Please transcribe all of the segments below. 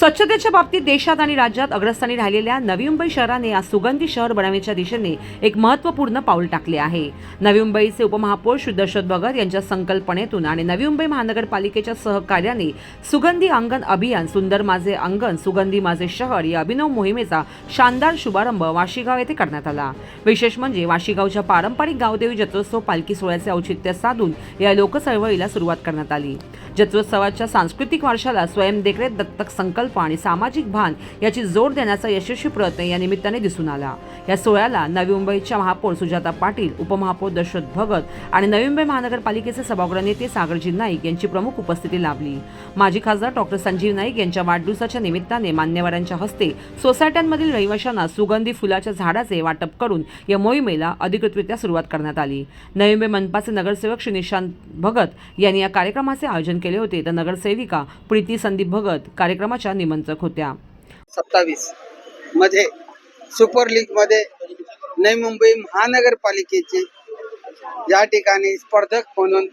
स्वच्छतेच्या बाबतीत देशात आणि राज्यात अग्रस्थानी राहिलेल्या नवी मुंबई शहराने आज सुगंधी शहर बनवण्याच्या दिशेने एक महत्त्वपूर्ण पाऊल टाकले आहे। नवी मुंबईचे उपमहापौर शुद्धशोध भगत यांच्या संकल्पनेतून आणि नवी मुंबई महानगरपालिकेच्या सहकार्याने सुगंधी अंगण अभियान सुंदर माझे अंगण सुगंधी माझे शहर या अभिनव मोहिमेचा शानदार शुभारंभ वाशीगाव येथे करण्यात आला। विशेष म्हणजे वाशीगावच्या पारंपरिक गावदेवी जत्रोत्सव पालखी सोहळ्याचे औचित्य साधून या लोकचळवळीला सुरुवात करण्यात आली। जत्रोत्सवाच्या सांस्कृतिक वारशाला स्वयंदेखरेख दत्तक संकल्प आणि सामाजिक भान याची जोड देण्याचा यशस्वी प्रयत्न या निमित्ताने दिसून आला। या सोहळ्याला नवी मुंबईच्या महापौर सुजाता पाटील, उपमहापौर दशरथ भगत आणि नवी मुंबई महानगरपालिकेचे सभागृह नेते सागरजी नाईक यांची प्रमुख उपस्थिती लाभली। माजी खासदार डॉक्टर संजीव नाईक यांच्या वाढदिवसाच्या निमित्ताने मान्यवरांच्या हस्ते सोसायट्यांमधील रहिवाशांना सुगंधी फुलाच्या झाडाचे वाटप करून या मोहिमेला अधिकृतरित्या सुरुवात करण्यात आली। नवी मुंबई मनपाचे नगरसेवक श्री निशांत भगत यांनी या कार्यक्रमाचे आयोजन केले होते, तर नगरसेविका प्रीती संदीप भगत कार्यक्रमाच्या निमंत्रक होत्या। 27 मध्ये सुपर लीग मध्ये नवी मुंबई महानगरपालिकेचे या ठिकाणी स्पर्धक म्हणून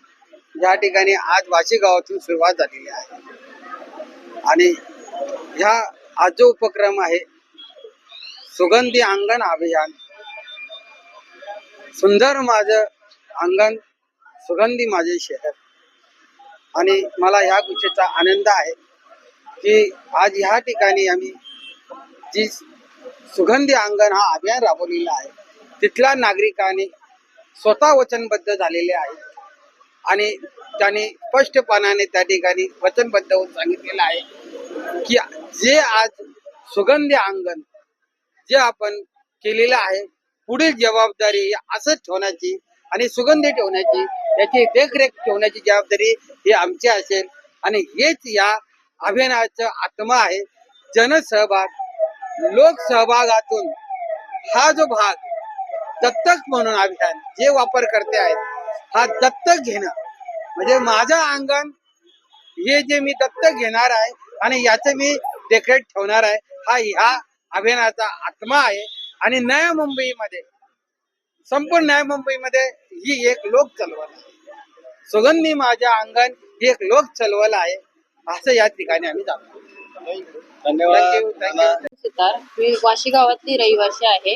या ठिकाणी आज वाशी गावातून सुरुवात झालेली आहे आणि ह्या आज जो उपक्रम आहे सुगंधी अंगण अभियान सुंदर माझं अंगण सुगंधी माझे शहर आणि मला ह्या गोष्टीचा आनंद आहे की आज ह्या ठिकाणी आम्ही जी सुगंधी अंगण हा अभियान राबवलेला आहे तिथल्या नागरिकांनी स्वतः वचनबद्ध झालेले आहेत आणि त्यांनी स्पष्टपणाने त्या ठिकाणी वचनबद्ध होऊन सांगितलेलं आहे की जे आज सुगंधी अंगण जे आपण केलेलं आहे पुढील जबाबदारी असंच ठेवण्याची आणि सुगंधी ठेवण्याची याची देखरेख ठेवण्याची जबाबदारी ही आमची असेल आणि हेच या अभियानाचा आत्मा आहे। जनसहभाग लोकसहभागातून हा जो भाग दत्तक म्हणून अभियान जे वापरकर्ते आहेत हा दत्तक घेणं म्हणजे माझं अंगण हे जे मी दत्तक घेणार आहे आणि याचं मी देखरेख ठेवणार आहे हा ह्या अभियानाचा आत्मा आहे। आणि नव्या मुंबईमध्ये संपूर्ण नव्या मुंबईमध्ये ही एक लोक चळवळ आहे। सुगंधी माझ्या अंगण ही एक लोक चळवळ आहे असं या ठिकाणी आम्ही जातो। धन्यवाद। मी वाशी गावातली रहिवासी आहे।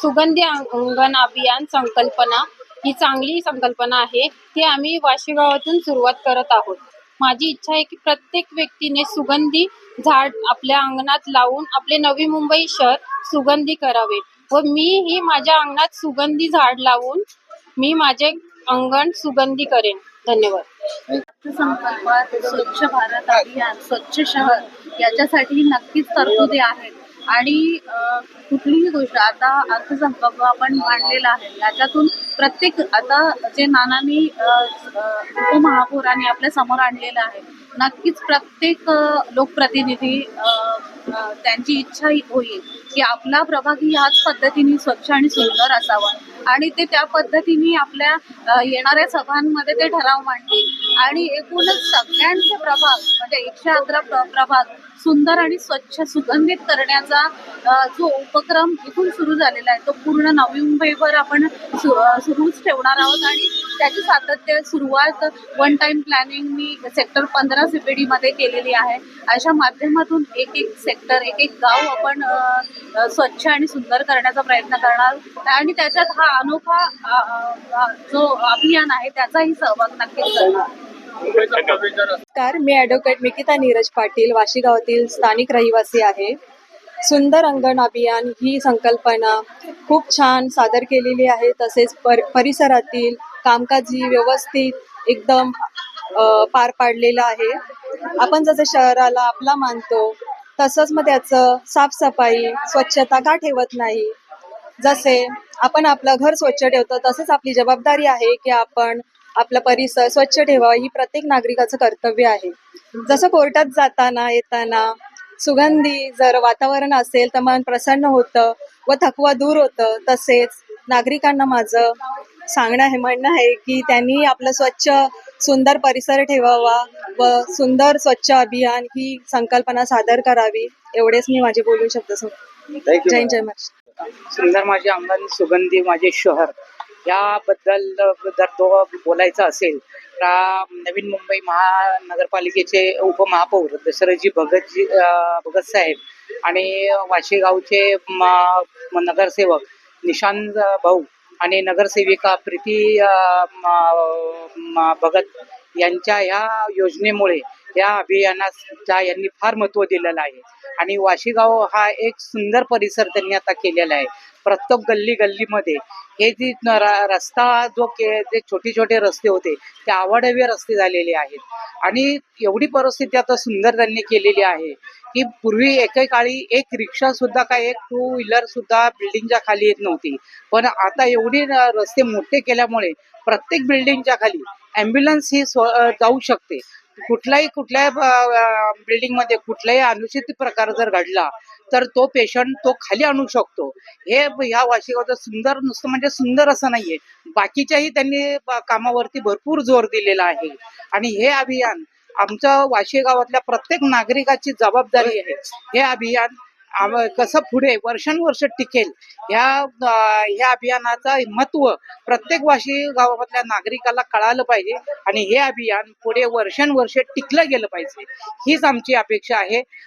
सुगंधी अंगण अभियान संकल्पना ही चांगली संकल्पना आहे, ती आम्ही वाशी गावातून सुरुवात करत आहोत। माझी इच्छा आहे की प्रत्येक व्यक्तीने सुगंधी झाड आपल्या अंगणात लावून आपले नवी मुंबई शहर सुगंधी करावे व मी ही माझ्या अंगणात सुगंधी झाड लावून मी माझे अंगण सुगंधी करेन। धन्यवाद। संकल्पात स्वच्छ भारत अभियान स्वच्छ शहर याच्यासाठी नक्कीच तरतुदी आहेत आणि कुठलीही गोष्ट आता अर्थसंकल्प आपण मांडलेला आहे याच्यातून प्रत्येक आता जे नानांनी उपमहापौरांनी आपल्या समोर आणलेलं आहे नक्कीच प्रत्येक लोकप्रतिनिधी त्यांची इच्छा होईल की आपला प्रभाग ह्याच पद्धतीने स्वच्छ आणि सुंदर असावा आणि ते त्या पद्धतीने आपल्या येणाऱ्या सभांमध्ये ते ठराव मांडतील आणि एकूणच सगळ्यांचे प्रभाग म्हणजे 111 प्रभाग सुंदर आणि स्वच्छ सुगंधित करण्याचा जो उपक्रम इथून सुरू झालेला आहे तो पूर्ण नवी मुंबईवर आपण सुरूच ठेवणार आहोत आणि त्याची सातत्य सुरुवात वन टाइम प्लॅनिंग मी सेक्टर 15 CPD मध्ये केलेली आहे। अशा माध्यमातून एक एक सेक्टर एक एक गाव आपण स्वच्छ आणि सुंदर करण्याचा प्रयत्न करणार आणि त्याच्यात हा अनोखा जो अभियान आहे त्याचाही सहभाग नक्कीच करणार। नमस्कार, मी ॲडव्होकेट मिकिता नीरज पाटील वाशी गावातील स्थानिक रहिवासी आहे। सुंदर अंगण अभियान ही संकल्पना खूप छान सादर केलेली आहे, तसेच परिसरातील कामकाजी व्यवस्थित एकदम पार पाडलेलं आहे। आपण जसं शहराला आपला मानतो तसंच मग त्याचं साफसफाई स्वच्छता का ठेवत नाही। जसे आपण आपलं घर स्वच्छ ठेवतो तसेच आपली जबाबदारी आहे की आपण आपला परिसर स्वच्छ ठेवावा ही प्रत्येक नागरिकाचं कर्तव्य आहे। जसं कोर्टात जाताना येताना सुगंधी जर वातावरण असेल तर मन प्रसन्न होतं व थकवा दूर होतं। तसेच नागरिकांना माझं म्हणणं आहे की त्यांनी आपलं स्वच्छ सुंदर परिसर ठेवावा व सुंदर स्वच्छ अभियान ही संकल्पना सादर करावी। एवढेच मी माझे बोलू शकतो। जय महाराष्ट्र। सुंदर माझे अंगण सुगंधी माझे शहर याबद्दल जर तो बोलायचं असेल तर नवीन मुंबई महानगरपालिकेचे उपमहापौर दशरथजी भगत साहेब आणि वाशी गावचे नगरसेवक निशांत भाऊ आणि नगरसेविका प्रीती भगत यांच्या ह्या योजनेमुळे या अभियानाचा यांनी फार महत्त्व दिलेलं आहे आणि वाशीगाव हा एक सुंदर परिसर त्यांनी आता केलेला आहे. प्रत्येक गल्लीमध्ये हे जी रस्ता जे छोटे छोटे रस्ते होते ते आवडवे रस्ते झालेले आहेत आणि एवढी परिस्थिती आता सुंदर त्यांनी केलेली आहे की पूर्वी एकेकाळी एक रिक्षा सुद्धा काय एक 2 व्हीलर सुद्धा बिल्डिंगच्या खाली येत नव्हती, पण आता एवढी रस्ते मोठे केल्यामुळे प्रत्येक बिल्डिंगच्या खाली ॲम्ब्युलन्स ही जाऊ शकते. कुठल्या बिल्डिंगमध्ये कुठलाही अनुचित प्रकार जर घडला तर तो पेशंट तो खाली आणू शकतो. हे ह्या वाशीगावचं सुंदर नुसतं म्हणजे सुंदर असं नाहीये, बाकीच्याही त्यांनी कामावरती भरपूर जोर दिलेला आहे आणि हे अभियान आमच्या वाशी गावातल्या प्रत्येक नागरिकाची जबाबदारी आहे. हे अभियान कसं पुढे वर्षानुवर्ष टिकेल ह्या अभियानाचा महत्त्व प्रत्येक वाशी गावातल्या नागरिकाला कळालं पाहिजे आणि हे अभियान पुढे वर्षानुवर्ष टिकलं गेलं पाहिजे हीच आमची अपेक्षा आहे.